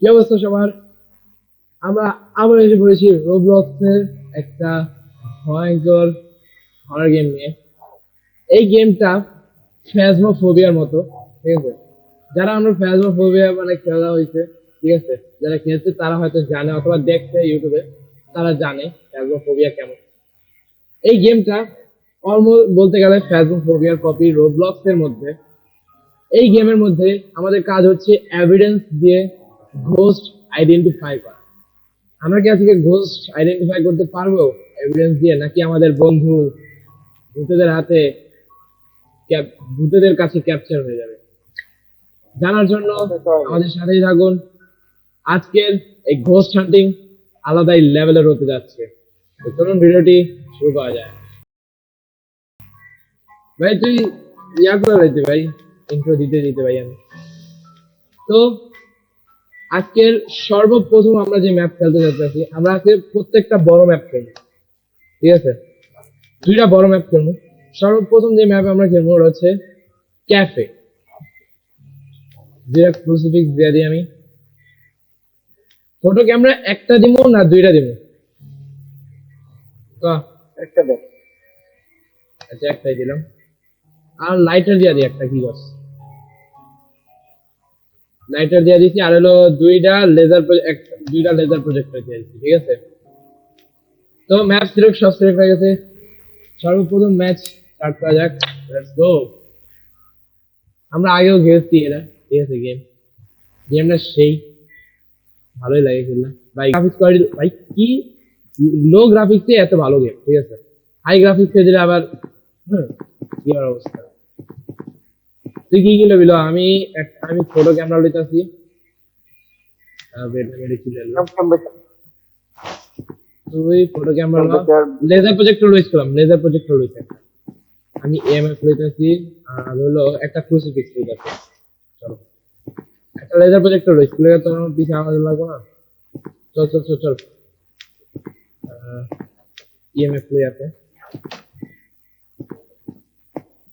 কি অবস্থা সবার? আমরা আবার এসে পড়েছি রোবলক্সের একটা ভয়ঙ্কর হরর গেম নিয়ে। এই গেমটা ফ্যাজমোফোবিয়ার মতো, ঠিক আছে? যারা আমরা ফ্যাজমোফোবিয়া মানে খেলা হয়েছে, ঠিক আছে, যারা খেলছে তারা হয়তো জানে অথবা দেখছে ইউটিউবে, তারা জানে ফ্যাজমোফোবিয়া কেমন। এই গেমটা অলমোস্ট বলতে গেলে ফ্যাজমোফোবিয়ার কপি রোবলক্সের মধ্যে। এই গেমের মধ্যে আমাদের কাজ হচ্ছে এভিডেন্স দিয়ে ঘোস্ট আইডেন্টিফাই করা। আমরা কি আজকে ঘোস্ট আইডেন্টিফাই করতে পারবো এভিডেন্স দিয়ে, নাকি আমাদের বন্ধু ভূতেদের হাতে ভূতেদের কাছে ক্যাপচার হয়ে যাবে? জানার জন্য আমাদের সাথেই থাকুন। আজকের এই ঘোস্ট হান্টিং আলাদাই লেভেলের হতে যাচ্ছে। তো চলুন ভিডিওটি শুরু করা যায়। ভাই তুই ইয়া করে রয়েছে ভাই, ইন্ট্রো দিতে দিতে ভাই আমি তো আজকের সর্বপ্রথম আমরা যে ম্যাপ খেলতে যাচ্ছি, আমরা আজকে প্রত্যেকটা বড় ম্যাপ খেলবো, ঠিক আছে? দুইটা বড় ম্যাপ খেলবো। সর্বপ্রথম যে ম্যাপ আমরা খেলবো ওটা হচ্ছে ক্যাফে। দুইটা ক্রুসিফিক্স দিয়ে দিই আমি। ফটো ক্যামেরা একটা দিব না দুইটা দিব? একটা দেখ। আচ্ছা একটাই দিলাম। আর লাইটার দিয়ে দিই একটা, কি বস? লাইটার দিয়ে দিচ্ছি, আর হলো দুইটা লেজার প্রজেক্টর দিয়ে দিচ্ছি, ঠিক আছে? তো ম্যাপ সিলেক্ট সব সিলেক্ট হয়ে গেছে। সর্বপ্রথম ম্যাচ স্টার্ট করা যাক। Let's go. আমরা আগেও খেলছি এটা, ঠিক আছে? গেমটা সেই ভালোই লাগে খেললাম ভাই। গ্রাফিক্স কোয়ালিটি ভাই কি লো গ্রাফিক্সে এত ভালো গেম, ঠিক আছে? হাই গ্রাফিক্সে দিলে আবার কি আর অবস্থা। তুই কি কিনলে বিলো? আমি ছোট ক্যামেরা লইতাছি। তুই ফটো ক্যামেরা লেজার প্রজেক্টর লইছিলাম, লেজার প্রজেক্টর লইছি একটা। আমি এমএফ লইতাছি, আর হলো একটা ক্রুসিফিক্স লইতাছি। চলো একটা লেজার প্রজেক্টর লইছি, তো আমার পিছে আওয়াজ লাগবে না। চল চল চল চল। ইএমএফ লই আছে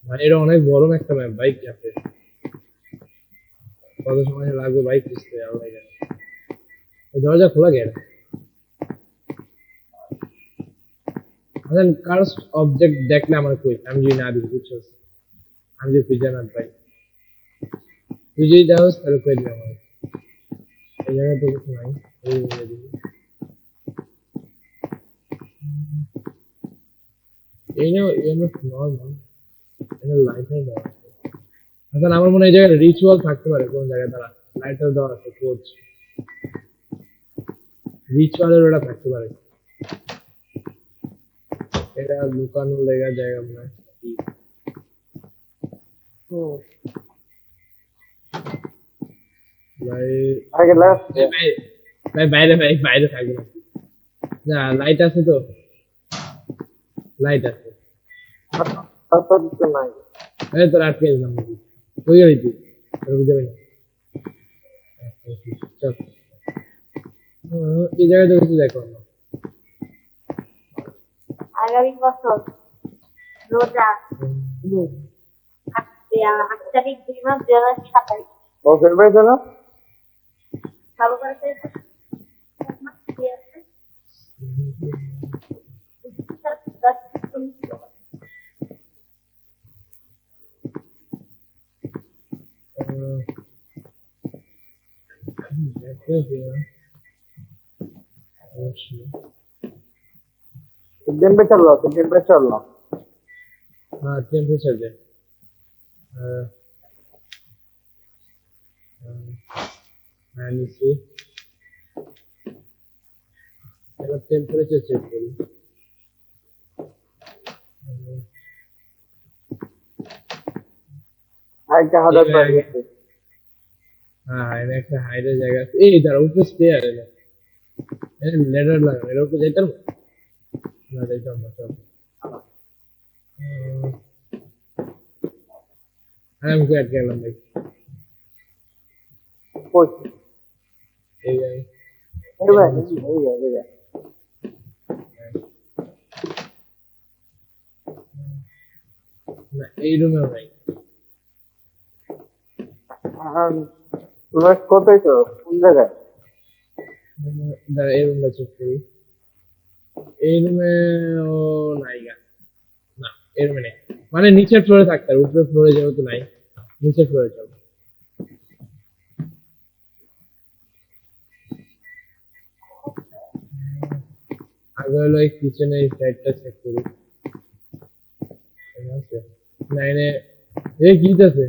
ভাই। এটা অনেক বড় একটা ম্যাপ ভাই। ক্যাফে কত সময় লাগবে বাইক খুঁজতে আল্লাহ জানে। এই দরজা খোলা গেল। কার্স অবজেক্ট দেখলে আমার কই, আমি যদি না দিই বুঝছো? আমি যদি খুঁজে না পাই, তুই যদি দাও তাহলে কই দিবি আমার। এই জায়গায় তো কিছু নাই। এই বলে দিবি। এই নাও ইএমএফ নর্মাল। এটা লাইটার দেওয়া আছে। এখন আমার মনে হয় এই জায়গায় রিচুয়াল থাকতে পারে কোন জায়গায়, তারা লাইটার দেওয়া আছে কোচ রিচুয়ালের ওটা থাকতে পারে। এটা লুকানোর লেগা জায়গা মনে হয়। ভাই ভাই বাইরে ভাই বাইরে থাকবে না। না লাইট আছে তো, লাইট আছে। এই তোর আটকে দিলাম নাকি? তুই গেলি তুই, তোর বুঝে পাই না। চল এই জায়গায় তো কিছু দেখো না। আগামী বছর রোজা 8 তারিখ 2 মাস 2027 বসের ভাই জানো চালু করেছে। টেম্পারেচার লো हाँ टेम्परेचर दे। मैंने से मेरा टेम्परेचर चेक करूँ। হাইটা হাজার হয়ে গেছে। हाँ मैं एक हाइडर जगह ए इधर ऊपर स्टेयर है ना, ये लेडर लगा मेरे ऊपर जाता हूँ ना, जाता हूँ मतलब आई एम ग्लैड के लंबे কই ए गए এই ভাই এই ভাই ना ए रूम में भाई। তোমার কোথায় তো কোন জায়গায়? দাঁড়া এই রুমটা চেক করি। এই রুমে ও নাই গা। না এই রুমে নেই, মানে নিচের ফ্লোরে থাকতে হবে, উপরের ফ্লোরে যেহেতু নাই, নিচের ফ্লোরে চল। আগে হলো এই কিচেনের এই সাইডটা চেক করি। এখানে আছে নাইনে। এ কি আছে?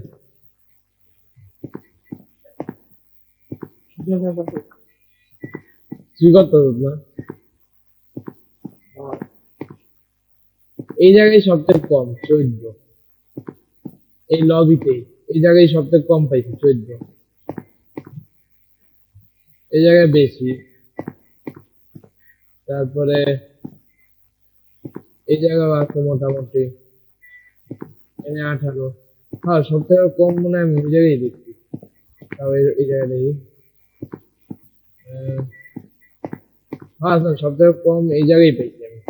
তুই কত না এই জায়গায় সবথেকে কম 14, এই লবিতেই এই জায়গায় সবথেকে কম পাইছি 14, এই জায়গায় বেশি। তারপরে এই জায়গায় আছে মোটামুটি এনে 18। হ্যাঁ সবথেকে কম মনে হয় আমি ওই জায়গায় দেখছি। তাও এই জায়গায় দেখি হ্যাঁ সবথেকে কম এই জায়গায় পাইছি আমি।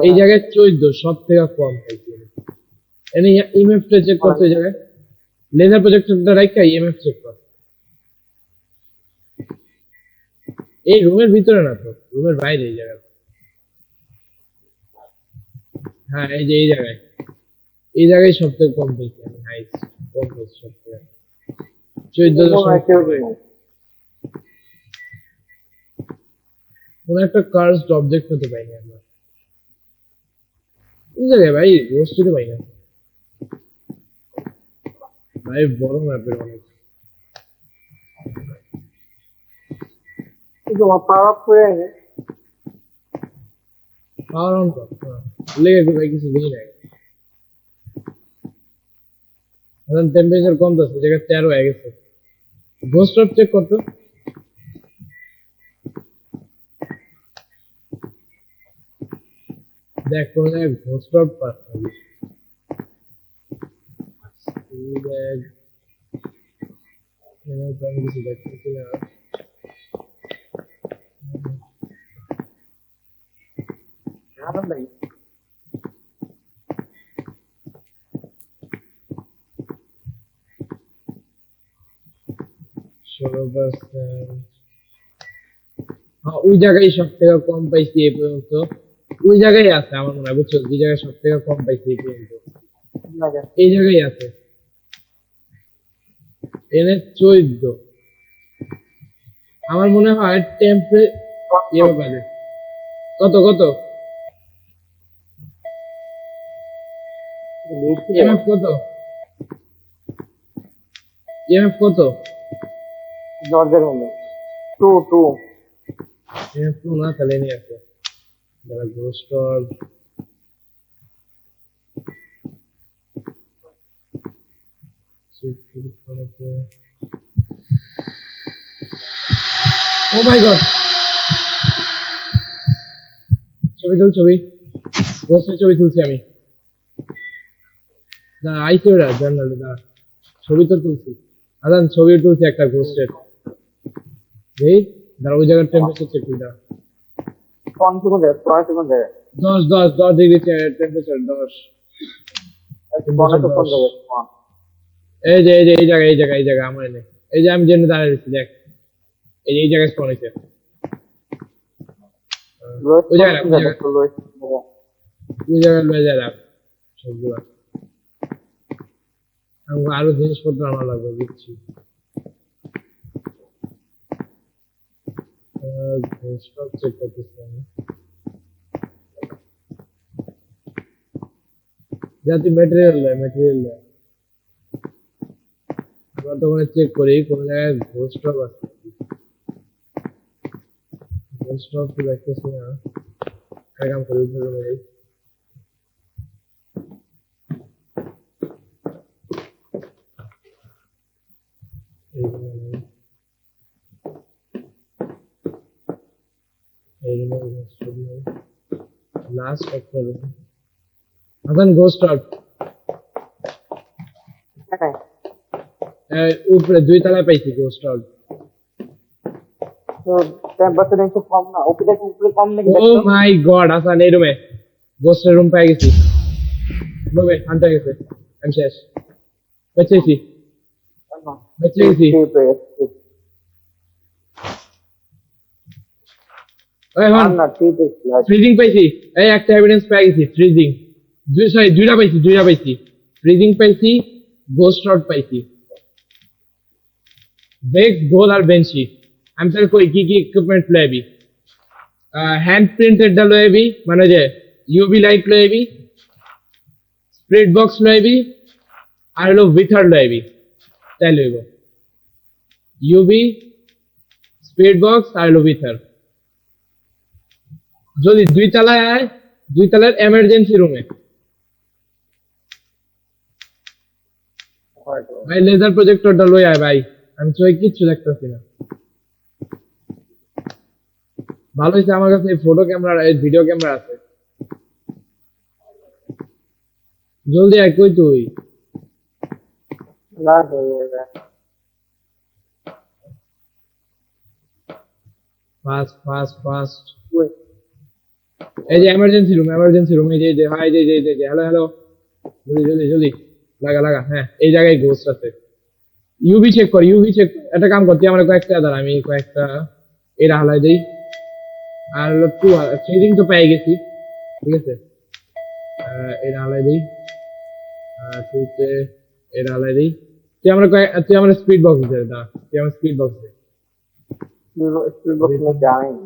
এই জায়গায় 14 সব থেকে কম পাইছি আমি। এনে ইএমএফটা চেক করতে এই জায়গায় লেজার প্রজেক্টরটা রাখা ইএমএফ চেক কর। এই রুমের ভিতরে না তো, রুমের বাইরে এই জায়গায়। হ্যাঁ এই যে এই জায়গায় সব থেকে কম পেয়েছি আমি, নাইস কম পেয়েছি সব থেকে 14। কোন একটা কার্সড অবজেক্ট হতে পাইনি আমরা এই জায়গায় ভাই, রোস্টে পাই না ভাই, বড় ম্যাপের অনেক। পাওয়ার আপ করে আগে পাওয়ার অন কর, লেগে গেছে ভাই, কিছু বুঝি নাই। এখন টেম্পারেচার কম তো আছে, জায়গায় 13 হয়ে গেছে। গোস্ট অফ চেক করতো, দেখ কোন জায়গায় গোস্ট অফ পাস নাকি। আমি কিছু দেখতেছি না। ভাই ওই জায়গায় সব থেকে কম পাইছি এই পর্যন্ত, ওই জায়গায় আছে আমার মনে হয়, বুঝছো যে জায়গায় সব থেকে কম পাইছি এই পর্যন্ত এই জায়গায় আছে। এনে 14 আমার মনে হয় টেম্পারেচার কত কত ইএমএফ কত, ইএমএফ কত? জর্জের হলো 2 ইএমএফ না তাহলে নিয়ে আসো যারা গোস্টর। ও মাই গড, ছবি গোস্টের ছবি তুলছি আমি। না আইসি ওরা জার্নালে, না ছবি তো তুলছি, আদান ছবি তুলছি একটা গোস্টের। এই দাঁড়া ওই জায়গার টেম্পারেচার চেক করি, দাঁড়া। কোন সেকেন্ড 10 ডিগ্রি টেম্পারেচার 10। এই যে এই জায়গা আমার এনে, এই যে আমি যেখানে দাঁড়িয়ে রয়েছি দেখ, এই জায়গায় স্পন হয়েছে। ওই জায়গায় লয়ে যায় রাখ সবগুলা। আরো জিনিসপত্র আমার লাগবে বুঝছি। সব চেক করতেছি আমি, যাতে ম্যাটেরিয়াল দেয় আমরা তখন চেক করি কোন জায়গায় ঘোস্ট অফ আছে। ঘোস্ট অফ তো দেখতেছি না, কাম করি উপরে যাই। লাস্ট একটা রুম আদান ঘোস্ট অফ উপরে 2 তলায় পাইছি ঘোস্ট অফ। তো টেম্পারেচার একটু কম না, ওপিটা উপরে কম নাকি ও মাই গড, আসান এই রুমে গোস্টের রুম পেয়ে গেছি। রুমে আনতে গেছে, আমি শেষ বেঁচে গেছি। ওই হন না ঠিক আছে ফ্রিজিং পাইছি, এই একটা এভিডেন্স পেয়ে গেছি, ফ্রিজিং সরি দুইটা পাইছি, ফ্রিজিং পাইছি, গোস্ট রড পাইছি, বেক্স গোল আর বেঞ্চি। আমি তাহলে কই কি কি ইকুইপমেন্ট লইবি? হ্যান্ড প্রিন্টেড ডা লইবি, মানে যে ইউভি লাইট লইবি, স্প্রিট বক্স লইবি, আর হলো উইথার লইবি, তাই লইব ইউভি, স্প্রিট বক্স আর হলো উইথার। যদি দুই তলায় আয়, দুই তলার এমার্জেন্সি রুমে ভাই লেজার প্রজেক্টরটা লই আয় ভাই, আমি চোখে কিচ্ছু দেখতেছি না। ভালো হয়েছে আমার কাছে ফটো ক্যামেরা ভিডিও ক্যামেরা আছে। জলদি আয়, কই তুই? না ফাস্ট ফাস্ট ফাস্ট। এই যে এমার্জেন্সি রুম, এই যে হাই, যে হ্যালো হ্যালো, জলদি লাগা, হ্যাঁ এই জায়গায় গোস্ট আছে। ইউভি চেক কর, একটা কাম করতে আমার কয়েকটা দাঁড়া, আমি কয়েকটা এরা হালাই দেই, আর টু ফ্রিজিং তো পেয়ে গেছি, ঠিক আছে এরা হালাই দেই, টুতে এরা হালাই দেই। তুই আমার স্পিড বক্স দে, তুই আমার স্পিড বক্স দে। স্কুল বক্স में जाएंगे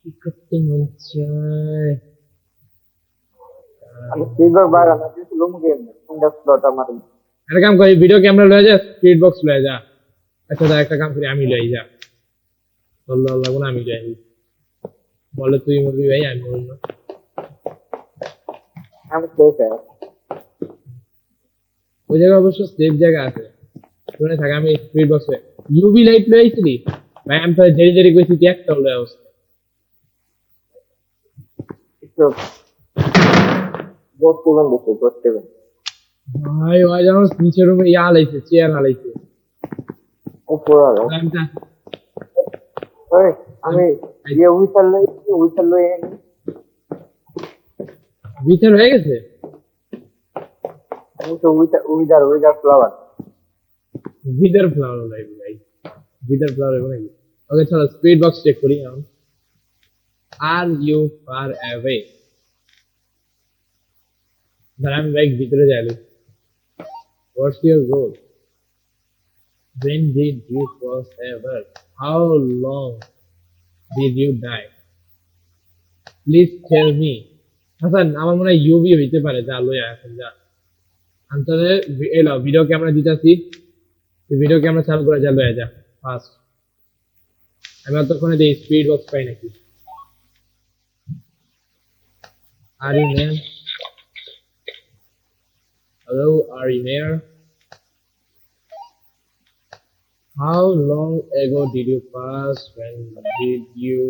কি করতে মন চায়? अब स्पीकर बार आना चाहिए तो लोग गेम में इंडस डॉट हमारे একটা কাম করি, ভিডিও ক্যামেরা লয়ে যা, স্পিড বক্স লয়ে যা। আচ্ছা দা একটা কাম করি, আমি লই যা, আল্লাহ আমি যাই, বলে তুই মরবি ভাই, আমি মরব না। हम सेफ है ওই জায়গায় অবশ্য সেফ জায়গা আছে, শুনে থাক। আমি স্পিড বক্সে ইউভি লাইট লয়ে আইছিলি ভাই, আমি তো দেরি কইছি, তুই একটা লয়ে আস। इसको बहुत इवेंट देखो बहुत इवेंट ভাই ওই যেন নিচে রুমে হালাইছে, চেয়ার হালাইছে। ऊपर आ रहा আমি তা- ओए हमें ये उछल लो ये ভিতর হয়ে গেছে। वो तो उधर फ्लावर ভিতর ফ্লাওয়ার লাইভ ভাই, ভিতর ফ্লাওয়ার হবে নাকি? ওকে চলো স্পিড বক্স চেক করি এখন। Are you far away? দাঁড়া আমি ভাই ভিতরে যাই। What's your goal? When did you first ever? How long did you die? Please tell me. Hasan আমার মনে হয় ইউভি হইতে পারে, যা লই এখন যা। আন্তরে এলো ভিডিও ক্যামেরা দিতাছি, তুই ভিডিও ক্যামেরা চালু করে যা লয়ে যা ফাস্ট। আমি অতক্ষণে দেখি স্পিড বক্স পাই নাকি। Are you man? Hello, are you there? How long ago did you pass? When did you?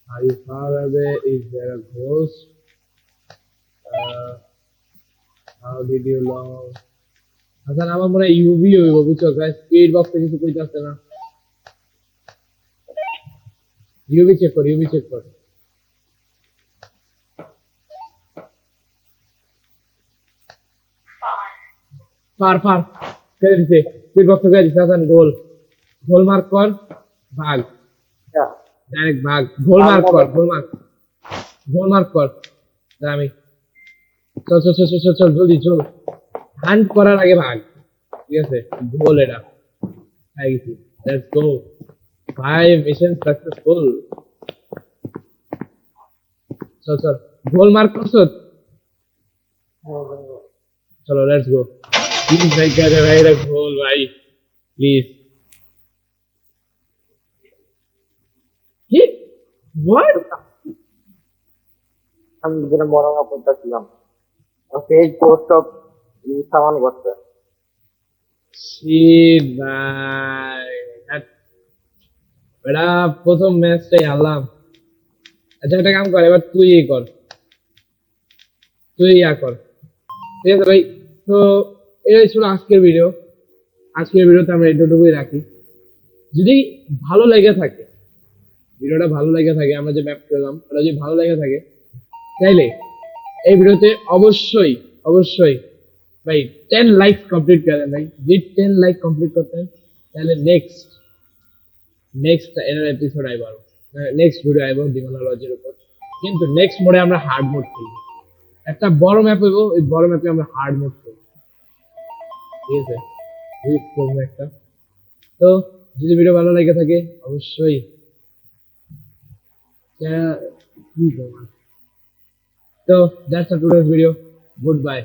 Are you far away? Is there a ghost? How did you long? আচ্ছা আমার মনে হয় UV হইব, বুঝছো guys, speed বক্সে কিছু কইতে আসছে না। ইউভি চেক কর। ফার কে দিছে স্পিড বক্সে কে দিছে? হাসান গোল মার্ক কর, ভাগ क्या ডাইরেক্ট ভাগ, গোল মার্ক কর। যা আমি চল জলদি চল, হান্ট করার আগে ভাগ, ঠিক আছে? গোল এটা পাই গেছি, লেটস গো ভাই, মিশন সাকসেসফুল। চল গোল মার্ক করছো, চলো লেটস গো। প্লিজ ভাই কে ভাই, এটা গোল ভাই, প্লিজ। কি হোয়াট? हम जिन मोरा का पता ছিলাম पेज पोस्ट ऑफ सामान করতে শিট ভাই, এটা প্রথম ম্যাচটাই হারলাম। আচ্ছা একটা কাম কর, এবার তুই কর, ঠিক আছে ভাই? তো এই ছিল আজকের ভিডিওতে আমরা এতটুকুই রাখি। যদি ভালো লেগে থাকে, ভিডিওটা ভালো লেগে থাকে, আমরা যে ম্যাপ করলাম ওটা যদি ভালো লেগে থাকে, তাইলে এই ভিডিওতে অবশ্যই ভাই 10 লাইকস কমপ্লিট করেন ভাই, যদি 10 লাইক কমপ্লিট করতেন তাহলে নেক্সট এর এপিসোড আইব, নেক্সট ভিডিও আইব ডিমোনোলজির উপর। কিন্তু নেক্সট মোডে আমরা হার্ড মোড খেলবো, একটা বড় ম্যাপ হইব, ওই বড় ম্যাপে আমরা হার্ড মোড খেলবো, ঠিক আছে? রিস্ক করবো একটা। তো যদি ভিডিও ভালো লাগে থাকে অবশ্যই কি তোমার, তো that's a today's video, good bye.